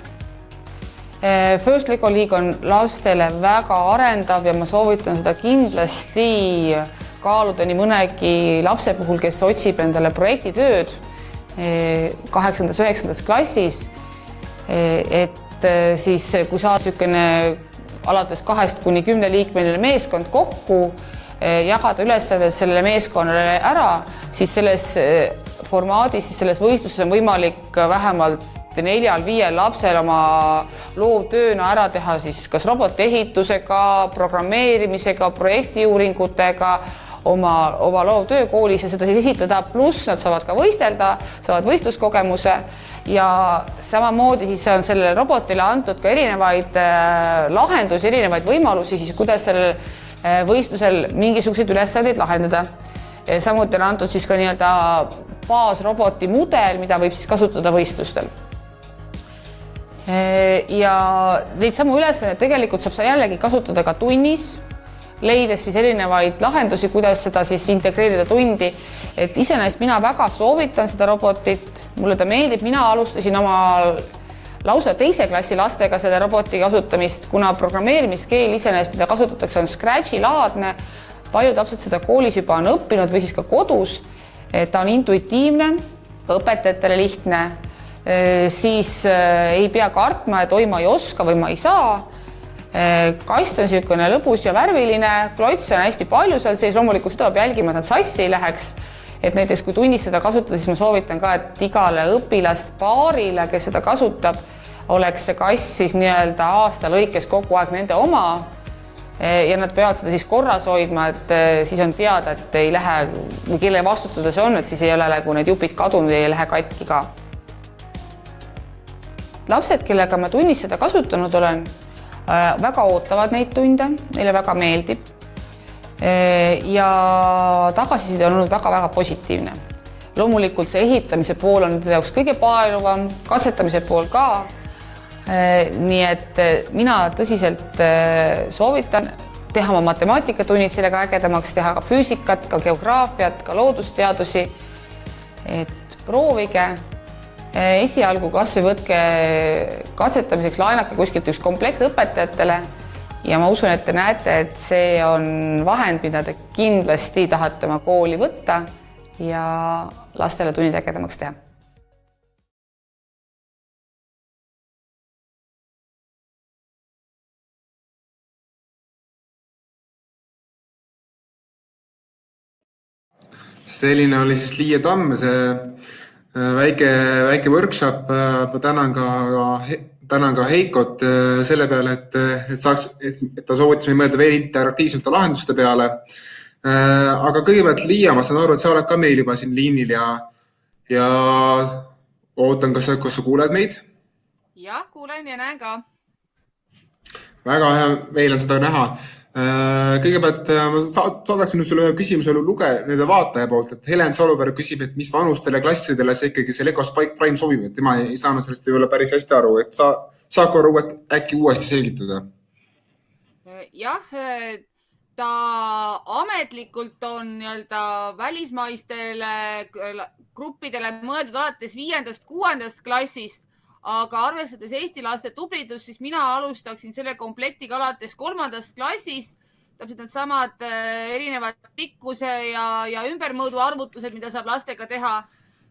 First Lego League on lastele väga arendav ja ma soovitan seda kindlasti kaaluda nii mõnegi lapse puhul, kes otsib endale projektitööd 8. ja 9. klassis, et siis kui saad niisugune alates 2 kuni 10 liikmeline meeskond kokku, jagada ülesanded sellele meeskonnale ära, siis selles formaadis, siis selles võistluses on võimalik vähemalt 4-5 lapsel oma loovtööna ära teha siis kas robotiehitusega, programmeerimisega, projektiuuringutega, oma loovtöö koolis ja seda siis esitleda, pluss nad saavad ka võistelda, saavad võistluskogemuse ja samamoodi siis on sellele robotile antud ka erinevaid lahendusi, erinevaid võimalusi, siis kuidas sellel võistlusel mingisuguseid ülesandeid lahendada. Samuti on antud siis ka baasroboti mudel, mida võib siis kasutada võistlustel. Ja neid samu ülesandeid tegelikult saab jällegi kasutada ka tunnis, leides siis erinevaid lahendusi, kuidas seda siis integreerida tundi. Et iseenesest mina väga soovitan seda robotit, mulle ta meeldib, mina alustasin oma lausa 2. klassi lastega selle roboti kasutamist, kuna programmeerimiskeel iseenesest, mida kasutatakse, on Scratchi laadne. Paljud lapsed seda koolis juba on õppinud või siis ka kodus. Ta on intuitiivne, õpetajatele lihtne, siis ei pea kartma, et oi, ma ei oska või ma ei saa. Kast on niisugune lõbus ja värviline, klotse on hästi palju seal sees, loomulikult seda peab jälgima, et nad sassi ei läheks. Et näiteks kui tunnis seda kasutada, siis ma soovitan ka, et igale õpilast paarile, kes seda kasutab, oleks see kass siis aasta lõikes kogu aeg nende oma ja nad peavad seda siis korras hoidma, et siis on teada, et ei lähe, või kelle vastutada see on, et siis ei ole kui need jupid kadunud ja ei lähe katki ka. Lapsed, kellega ma tunnis seda kasutanud olen, väga ootavad neid tunde, neile väga meeldib. Ja tagasiside on olnud väga-väga positiivne. Loomulikult see ehitamise pool on nende jaoks kõige paeluvam, katsetamise pool ka. Nii et mina tõsiselt soovitan teha oma matemaatikatunnid sellega ägedamaks, teha ka füüsikat, ka geograafiat, ka loodusteadusi. Et proovige esialgu kas või võtke katsetamiseks laenake kuskilt üks komplekt õpetajatele ja ma usun, et te näete, et see on vahend, mida te kindlasti tahate oma kooli võtta ja lastele tunnid ägedamaks teha. Selline oli siis Liia Tammese väike workshop. Tänan ka Heikot selle peale, et ta soovitas meil mõelda veel interaktiivsemate lahenduste peale. Aga kõigepealt Liia, ma saan aru, et sa oled ka meil juba siin liinil ja ootan, kas sa kuuled meid? Jah, kuulen ja näen ka. Väga hea, meil on seda näha. Kõigepealt ma saadaksin sulle ühe küsimuse nende vaataja poolt, et Helen Saluberg küsib, et mis vanustele klassidele see ikkagi see Lego Spike Prime sobib, et tema ei saanud sellest võib-olla päris hästi aru, et saab ka aru äkki uuesti selgitada? Jah, ta ametlikult on välismaistele gruppidele mõeldud alates 5.–6. klassist, aga arvestades Eesti laste tublidust, siis mina alustaksin selle komplektiga alates 3. klassist. Täpselt need samad erinevad pikkuse ja ümbermõõdu arvutused, mida saab lastega teha.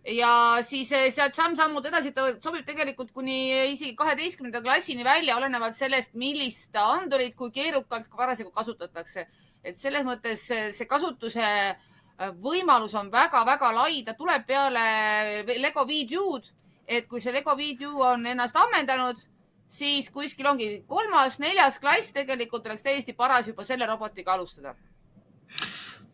Ja siis sealt samm-sammud edasi, ta sobib tegelikult kuni isegi 12. klassini välja, olenevalt sellest, millist andurit, kui keerukalt parasjagu kasutatakse. Et selles mõttes see kasutuse võimalus on väga-väga lai, ta tuleb peale Lego V-Dude, et kui see Lego V-Dude on ennast ammendanud, siis kuskil ongi 3., 4. klass tegelikult oleks täiesti paras juba selle robotiga alustada.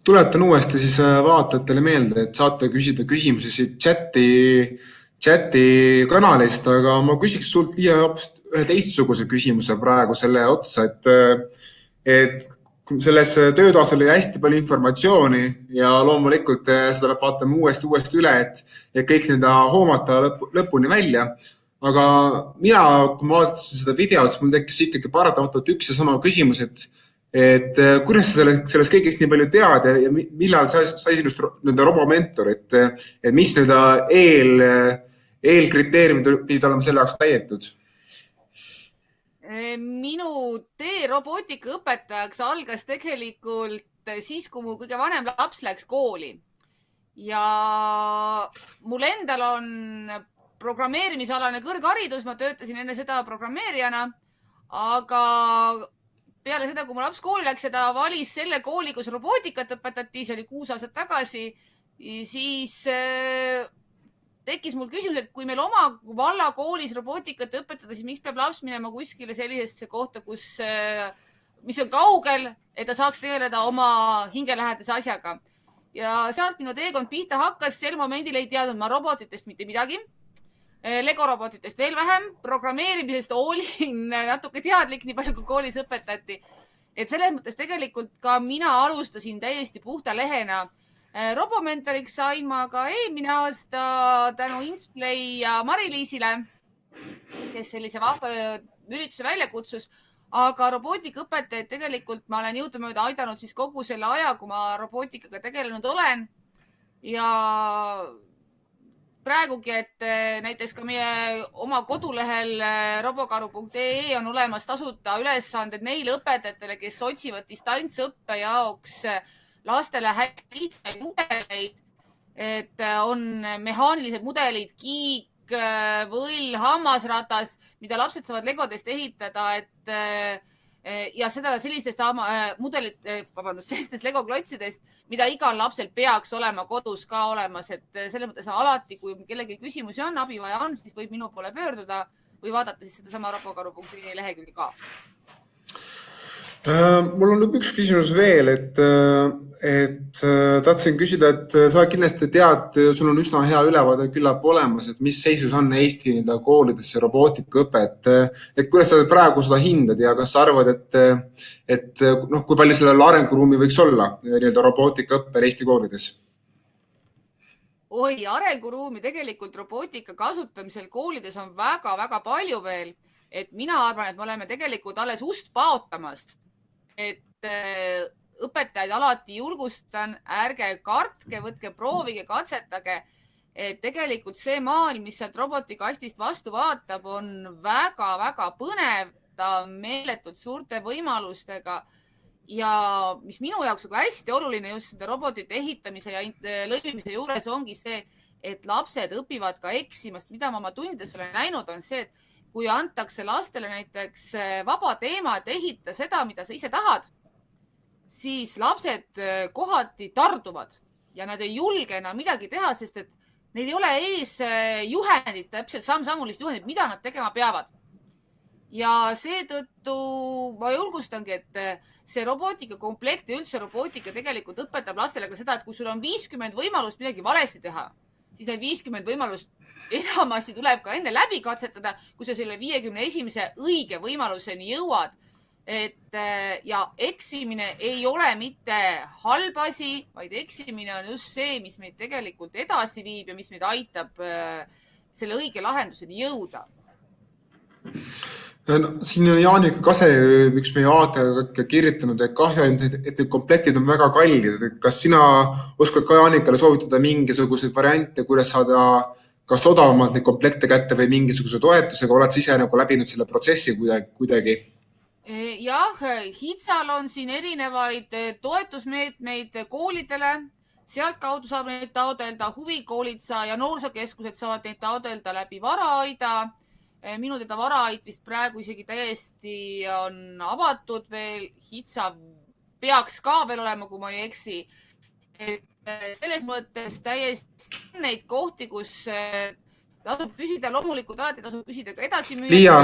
Tuletan uuesti siis vaatajatele meelde, et saate küsida küsimusi siit chati kanalist, aga ma küsiks sult Liia ühe teistsuguse küsimuse praegu selle otsa, et selles töötaas oli hästi palju informatsiooni ja loomulikult seda peab vaatama uuesti üle, et kõik nende hoomata lõpuni välja. Aga mina, kui ma vaatasin seda videot, siis mul tekkis ikkagi paratamatult üks ja sama küsimus, et kuidas sa sellest kõigest nii palju tead ja millal sai sinust nende robomentor, et mis eelkriteeriumid pidid olema selle jaoks täietud? Minu tee robootika õpetajaks algas tegelikult siis, kui mu kõige vanem laps läks kooli. Ja mul endal on programmeerimisalane kõrgharidus, ma töötasin enne seda programmeerijana, aga peale seda, kui mu laps kooli läks ja ta valis selle kooli, kus robootikat õpetati, see oli 6 aastat tagasi, siis tekkis mul küsimus, et kui meil oma valla koolis robootikat õpetada, siis miks peab laps minema kuskile sellisesse kohta, mis on kaugel, et ta saaks tegeleda oma hingelähedase asjaga. Ja sealt minu teekond pihta hakkas, sel momendil ei teadnud ma robotitest mitte midagi. Lego robotitest veel vähem, programmeerimisest olin natuke teadlik, nii palju kui koolis õpetati. Et selles mõttes tegelikult ka mina alustasin täiesti puhta lehena. Robomentoriks sain ma ka eelmine aasta tänu Insplay ja Mari-Liisile, kes sellise vahva ürituse välja kutsus. Aga robootika-õpetajaid tegelikult ma olen jõudumööda aidanud siis kogu selle aja, kui ma robootikaga tegelenud olen. Ja praegugi, et näiteks ka meie oma kodulehel robokaru.ee on olemas tasuta ülesanded neile õpetajatele, kes otsivad distantsõppe jaoks lastele hästi lihtsaid mudeleid, et on mehaanilised mudelid, kiik, võll, hammasratas, mida lapsed saavad legodest ehitada, ja seda sellistest sellistest legoklotsidest, mida igal lapsel peaks olema kodus ka olemas, et selle mõttes alati, kui kellegi küsimusi on, abi vaja on, siis võib minu poole pöörduda või vaadata siis seda sama robokaru.ee lehekülge ka. Mul on üks küsimus veel, Tahtsin küsida, et sa kindlasti tead, sul on üsna hea ülevaade küllap olemas, et mis seisus on Eesti koolidesse robootikaõpet. Kuidas sa praegu seda hindad ja kas sa arvad, et kui palju sellel arenguruumi võiks olla robootikaõppel Eesti koolides? Oi, arenguruumi tegelikult robootika kasutamisel koolides on väga-väga palju veel. Et mina arvan, et me oleme tegelikult alles ust paotamas. Et õpetajaid alati julgustan, ärge kartke, võtke proovige, katsetage. Et tegelikult see maailm, mis sealt robotikastist vastu vaatab, on väga-väga põnev, ta on meeletult suurte võimalustega. Ja mis minu jaoks on hästi oluline just seda robotite ehitamise ja lõimimise juures ongi see, et lapsed õpivad ka eksimast. Mida ma oma tundides olen näinud on see, et kui antakse lastele näiteks vaba teema, et ehita seda, mida sa ise tahad, siis lapsed kohati tarduvad ja nad ei julge enam midagi teha, sest et neil ei ole ees juhendit, täpselt samm-sammulist juhendit, mida nad tegema peavad. Ja seetõttu ma julgustangi, et see robootika komplekt ja üldse robootika tegelikult õpetab lastele ka seda, et kui sul on 50 võimalust midagi valesti teha, siis need 50 võimalust enamasti tuleb ka enne läbi katsetada, kui sa selle 51. õige võimaluseni jõuad. Ja eksimine ei ole mitte halb asi, vaid eksimine on just see, mis meid tegelikult edasi viib ja mis meid aitab selle õige lahenduseni jõuda. Siin on Jaanika Kase, üks meie vaataja kirjutanud, et kahju, et need komplektid on väga kallid. Kas sina oskad ka Jaanikale soovitada mingisuguseid variante, kuidas saada kas odavamalt neid komplekte kätte või mingisuguse toetusega? Oled sa ise läbinud selle protsessi kuidagi? Jah, HITSAL on siin erinevaid toetusmeetmeid koolidele. Sealt kaudu saab neid taodelda, huvikoolid ja noorsokeskused saavad neid taodelda läbi Varaaida. Minu teda Varaait vist praegu isegi täiesti on avatud veel. HITSA peaks ka veel olema, kui ma ei eksi. Selles mõttes täiesti neid kohti, kus tasub küsida, loomulikult alati tasub küsida ka edasi müüa. Liia,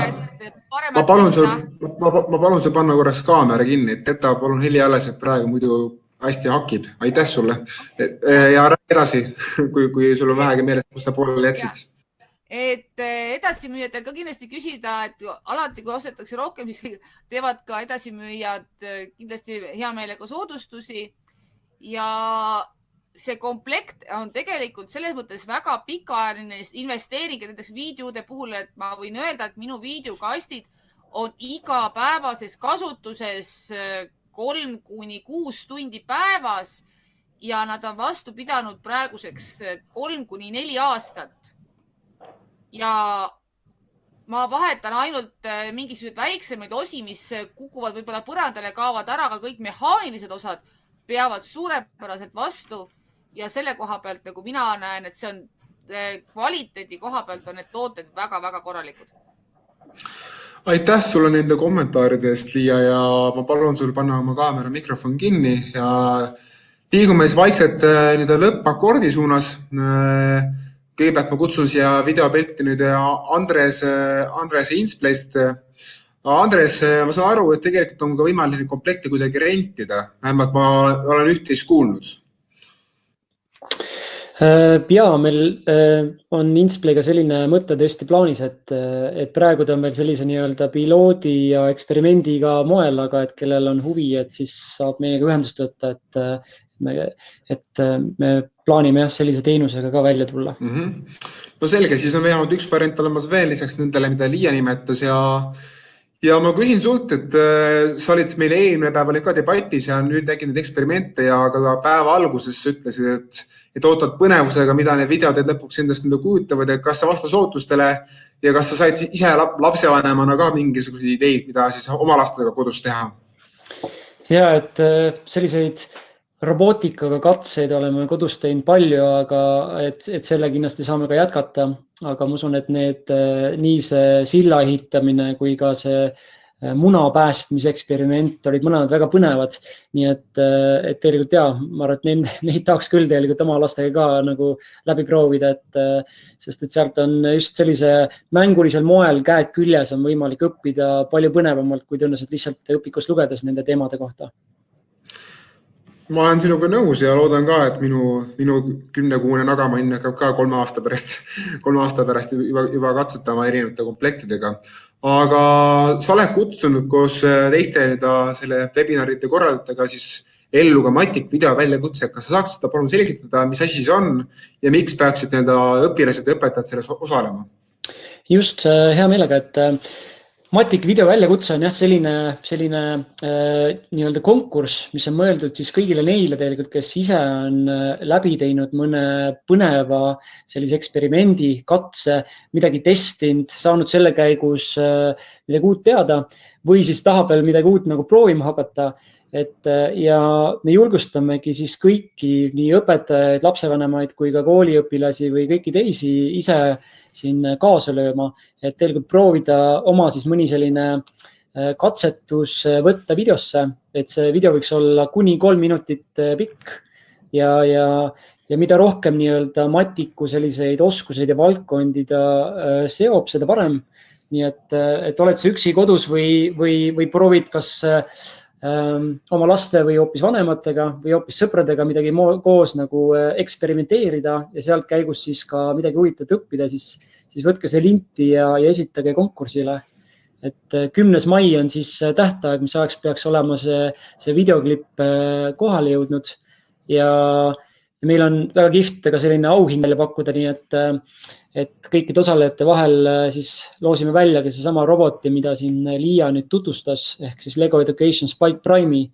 ma palun sul panna korraks kaamera kinni, et teda palun heli alles, et praegu muidu hästi hakib. Aitäh sulle. Ja räägi edasi, kui sul on vähegi meeles, kus sa poolele jätsid. Et edasimüüjatel ka kindlasti küsida, et alati kui ostetakse rohkem, siis teevad ka edasimüüjad kindlasti hea meelega soodustusi. Ja see komplekt on tegelikult selles mõttes väga pikaajaline investeering, et näiteks videode puhul, et ma võin öelda, et minu videokastid on igapäevases kasutuses 3-6 tundi päevas ja nad on vastu pidanud praeguseks 3-4 aastat. Ja ma vahetan ainult mingisugused väiksemaid osi, mis kukuvad võib-olla põrandale, kaovad ära, aga kõik mehaanilised osad peavad suurepäraselt vastu ja selle koha pealt, nagu mina näen, et see on kvaliteedi koha pealt on need tooted väga-väga korralikud. Aitäh sulle nende kommentaaride eest, Liia, ja ma palun sul panna oma kaamera mikrofon kinni ja liigume siis vaikselt lõppakordi suunas. Kõigepealt ma kutsun siia videopilti nüüd Andres Insplayst. Andres, ma saan aru, et tegelikult on ka võimalik komplekte kuidagi rentida. Vähemalt ma olen üht-teist kuulnud. Ja, meil on Insplayga selline mõte tõesti plaanis, et praegu ta on veel sellise nii-öelda piloodi ja eksperimendiga moel, aga et kellel on huvi, et siis saab meiega ühendust võtta, et me plaanime sellise teenusega ka välja tulla. No selge, siis on vähemalt üks variant olemas veel lisaks nendele, mida Liia nimetas ja ma küsin sult, et sa olid meile eelmine päev ka debatis ja nüüd nägin neid eksperimente ja ka päeva alguses ütlesid, et ootad põnevusega, mida need videod lõpuks endast kujutavad, et kas sa vastas ootustele ja kas sa said ise lapsevanemana ka mingisuguseid ideid, mida siis oma lastega kodus teha? Ja, et selliseid robootikaga katseid oleme kodus teinud palju, aga et selle kindlasti saame ka jätkata, aga ma usun, et nii see silla ehitamine kui ka see muna päästmise eksperiment olid mõlemad väga põnevad. Nii et tegelikult ma arvan, et neid tahaks küll tegelikult oma lastega ka nagu läbi proovida, sest et sealt on just sellise mängulisel moel käed küljes on võimalik õppida palju põnevamalt, kui tõenäoliselt lihtsalt õpikust lugedes nende teemade kohta. Ma olen sinuga nõus ja loodan ka, et minu 10-kuune nagamann hakkab ka 3 aasta pärast juba katsetama erinevate komplektidega. Aga sa oled kutsunud koos teiste selle webinarite korraldajatega siis ellu ka Matic video väljakutse. Kas sa saaks seda palun selgitada, mis asi see on ja miks peaksid õpilased ja õpetajad selles osalema? Just, hea meelega, et Matic video väljakutse on jah selline nii-öelda konkurss, mis on mõeldud siis kõigile neile tegelikult, kes ise on läbi teinud mõne põneva sellise eksperimendi, katse, midagi testinud, saanud selle käigus midagi uut teada või siis tahab veel midagi uut nagu proovima hakata. Ja me julgustamegi siis kõiki, nii õpetajaid, lapsevanemaid kui ka kooliõpilasi või kõiki teisi ise siin kaasa lööma, et tegelikult proovida oma siis mõni selline katsetus võtta videosse, et see video võiks olla kuni 3 minutit pikk ja mida rohkem nii-öelda Maticu selliseid oskuseid ja valdkondi ta seob, seda parem. Nii et oled sa üksi kodus või proovid kas oma laste või hoopis vanematega või hoopis sõpradega midagi koos nagu eksperimenteerida ja sealt käigus siis ka midagi huvitavat õppida, siis võtke see linti ja esitage konkursile. Et 10. mai on siis tähtaeg, mis ajaks peaks olema see videoklipp kohale jõudnud ja meil on väga kihvt ka selline auhind välja pakkuda, nii et kõikide osalejate vahel siis loosime välja ka seesama roboti, mida siin Liia nüüd tutvustas, ehk siis Lego Education Spike Prime'i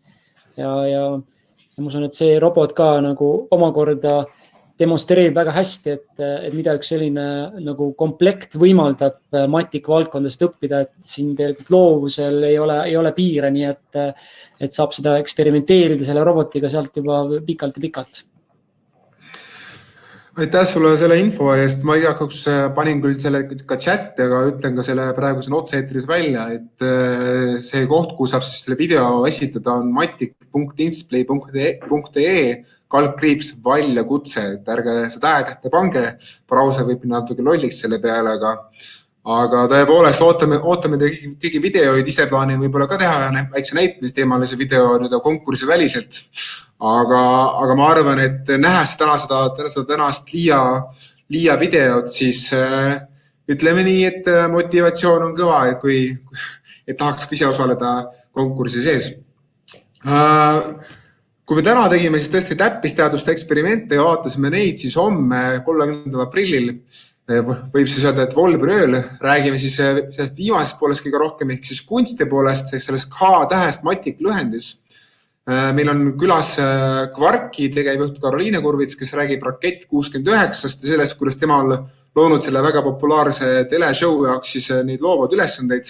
ja ma usun, et see robot ka nagu omakorda demonstreerib väga hästi, et mida üks selline nagu komplekt võimaldab Matic valdkondast õppida, et siin tegelikult loovusel ei ole piire, nii et saab seda eksperimenteerida selle robotiga sealt juba pikalt ja pikalt. Aitäh sulle selle info eest. Ma ei tea, kus panin küll selle ka chati, aga ütlen ka selle praegu siin otse-eetris välja, et see koht, kus saab siis selle video esitada, on matic.insplay.ee/väljakutse. Ärge seda tähte pange, brauser võib natuke lolliks selle peale, aga tõepoolest ootame kõigi videoid, ise plaanin võib-olla ka teha väikse näitmisteemalise video konkursi väliselt. Aga ma arvan, et nähes seda tänast Liia videot, siis ütleme nii, et motivatsioon on kõva, et tahaks ise osaleda konkursi sees. Kui me täna tegime siis tõesti täppisteaduste eksperimente ja vaatasime neid, siis homme 30. aprillil võib siis öelda, et Volbrööl räägime siis sellest viimasest poolest kõige rohkem, ehk siis kunsti poolest, sellest K-tähest Matic lühendis. Meil on külas Kvarki tegevjuht Karoliine Kurvits, kes räägib Rakett 69 ja sellest, kuidas tema on loonud selle väga populaarse teleshow jaoks siis neid loovad ülesandeid.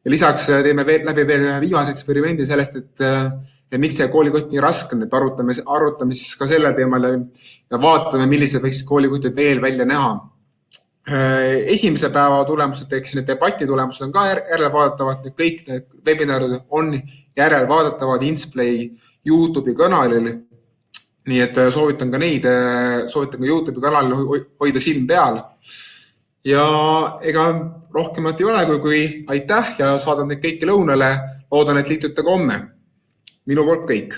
Ja lisaks teeme läbi veel viimase eksperimendi sellest, et miks see koolikott nii raske on, et arutame siis ka selle teemal ja vaatame, millised võiks koolikotid veel välja näha. Esimese päeva tulemused, need debati tulemused on ka järelvaadatavad, kõik need webinarid on järelvaadatavad Insplay YouTube'i kanalil. Nii et soovitan ka YouTube'i kanalil hoida silm peal. Ja ega rohkemat ei ole kui aitäh ja saadan neid kõiki lõunale. Loodan, et liitute ka homme. Minu poolt kõik.